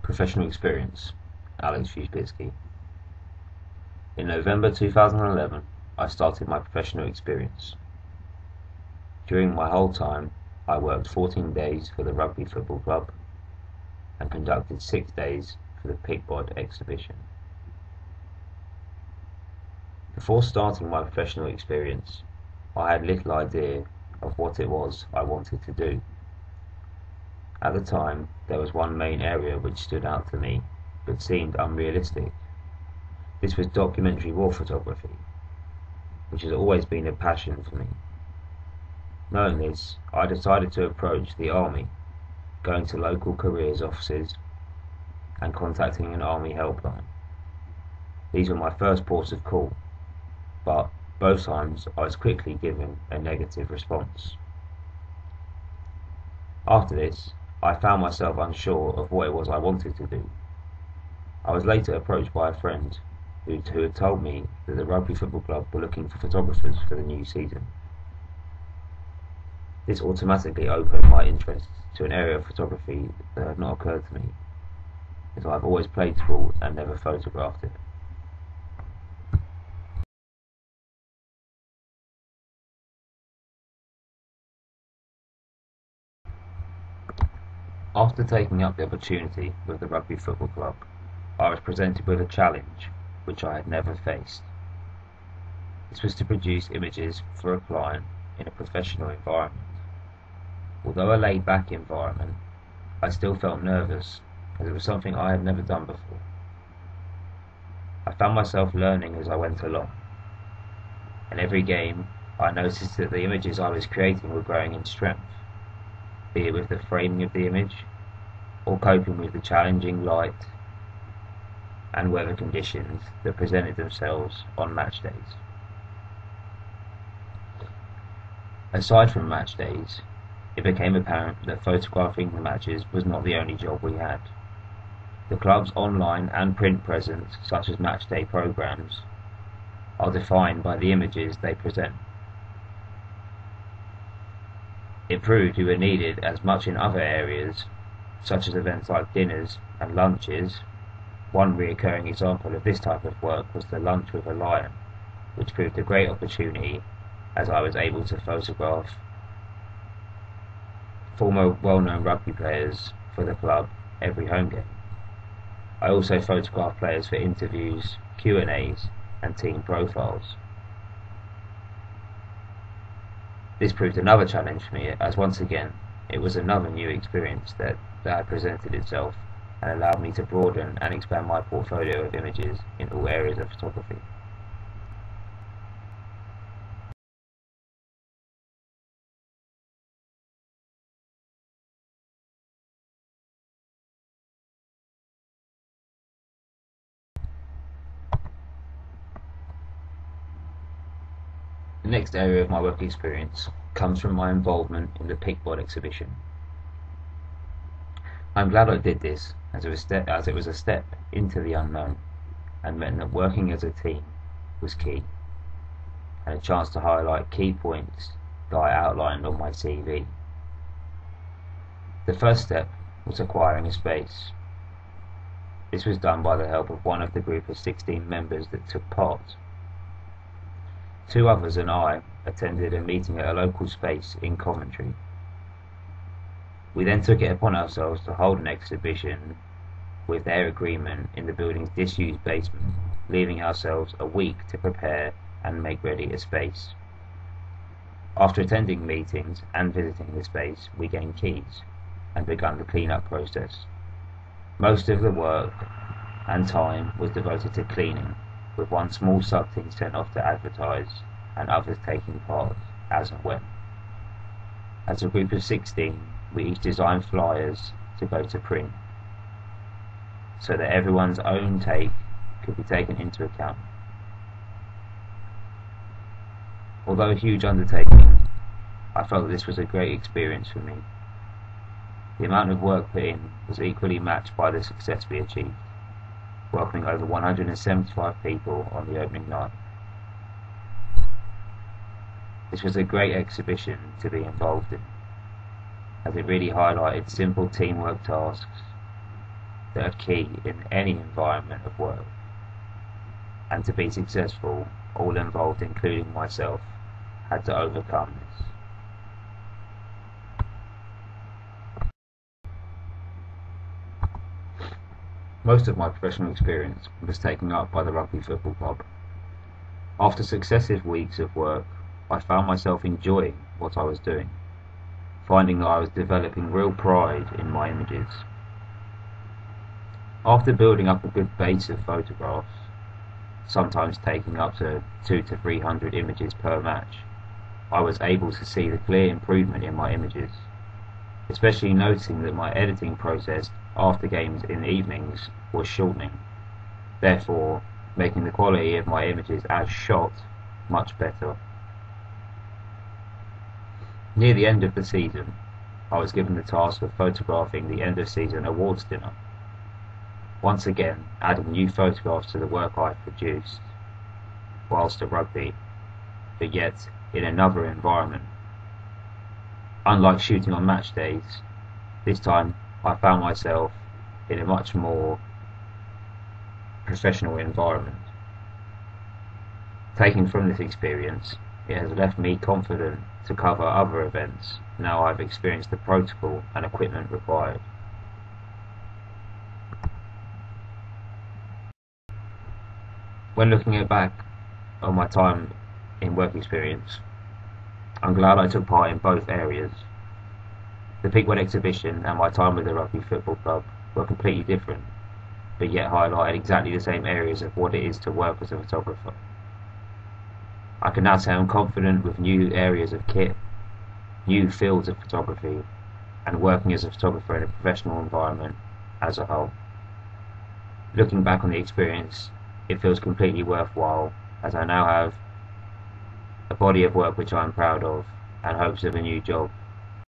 Professional experience, Alex Fusbitsky. In November 2011, I started my professional experience. During my whole time, I worked 14 days for the Rugby Football Club and conducted 6 days for the Picbod exhibition. Before starting my professional experience, I had little idea of what it was I wanted to do. At the time, there was one main area which stood out to me, but seemed unrealistic. This was documentary war photography, which has always been a passion for me. Knowing this, I decided to approach the Army, going to local careers offices and contacting an Army helpline. These were my first ports of call, but both times I was quickly given a negative response. After this, I found myself unsure of what it was I wanted to do. I was later approached by a friend who had told me that the Rugby Football Club were looking for photographers for the new season. This automatically opened my interest to an area of photography that had not occurred to me, as I have always played sport and never photographed it. After taking up the opportunity with the Rugby Football Club, I was presented with a challenge which I had never faced. This was to produce images for a client in a professional environment. Although a laid-back environment, I still felt nervous, as it was something I had never done before. I found myself learning as I went along. In every game, I noticed that the images I was creating were growing in strength, be it with the framing of the image, or coping with the challenging light and weather conditions that presented themselves on match days. Aside from match days, it became apparent that photographing the matches was not the only job we had. The club's online and print presence, such as match day programs, are defined by the images they present. It proved we were needed as much in other areas, such as events like dinners and lunches. One recurring example of this type of work was the Lunch with a Lion, which proved a great opportunity as I was able to photograph former well-known rugby players for the club every home game. I also photographed players for interviews, Q&As and team profiles. This proved another challenge for me, as once again it was another new experience that had presented itself and allowed me to broaden and expand my portfolio of images in all areas of photography. The next area of my work experience comes from my involvement in the Picbod exhibition. I'm glad I did this, as it was a step into the unknown, and meant that working as a team was key, and a chance to highlight key points that I outlined on my CV. The first step was acquiring a space. This was done by the help of one of the group of 16 members that took part. 2 others and I attended a meeting at a local space in Coventry. We then took it upon ourselves to hold an exhibition with their agreement in the building's disused basement, leaving ourselves a week to prepare and make ready a space. After attending meetings and visiting the space, we gained keys and began the clean-up process. Most of the work and time was devoted to cleaning, with one small sub-team sent off to advertise and others taking part as and when. As a group of 16, we each designed flyers to go to print, so that everyone's own take could be taken into account. Although a huge undertaking, I felt that this was a great experience for me. The amount of work put in was equally matched by the success we achieved, welcoming over 175 people on the opening night. This was a great exhibition to be involved in, as it really highlighted simple teamwork tasks that are key in any environment of work, and to be successful, all involved, including myself, had to overcome this. Most of my professional experience was taken up by the Rugby Football Club. After successive weeks of work, I found myself enjoying what I was doing, finding that I was developing real pride in my images. After building up a good base of photographs, sometimes taking up to 200 to 300 images per match, I was able to see the clear improvement in my images, especially noticing that my editing process after games in the evenings was shortening, therefore making the quality of my images as shot much better. Near the end of the season, I was given the task of photographing the end of season awards dinner, once again adding new photographs to the work I produced whilst at rugby, but yet in another environment. Unlike shooting on match days, this time I found myself in a much more professional environment. Taking from this experience, it has left me confident to cover other events now I've experienced the protocol and equipment required. When looking back on my time in work experience, I'm glad I took part in both areas. The Peakwood exhibition and my time with the Rugby Football Club were completely different, but yet highlighted exactly the same areas of what it is to work as a photographer. I can now say I'm confident with new areas of kit, new fields of photography, and working as a photographer in a professional environment as a whole. Looking back on the experience, it feels completely worthwhile, as I now have a body of work which I am proud of and hopes of a new job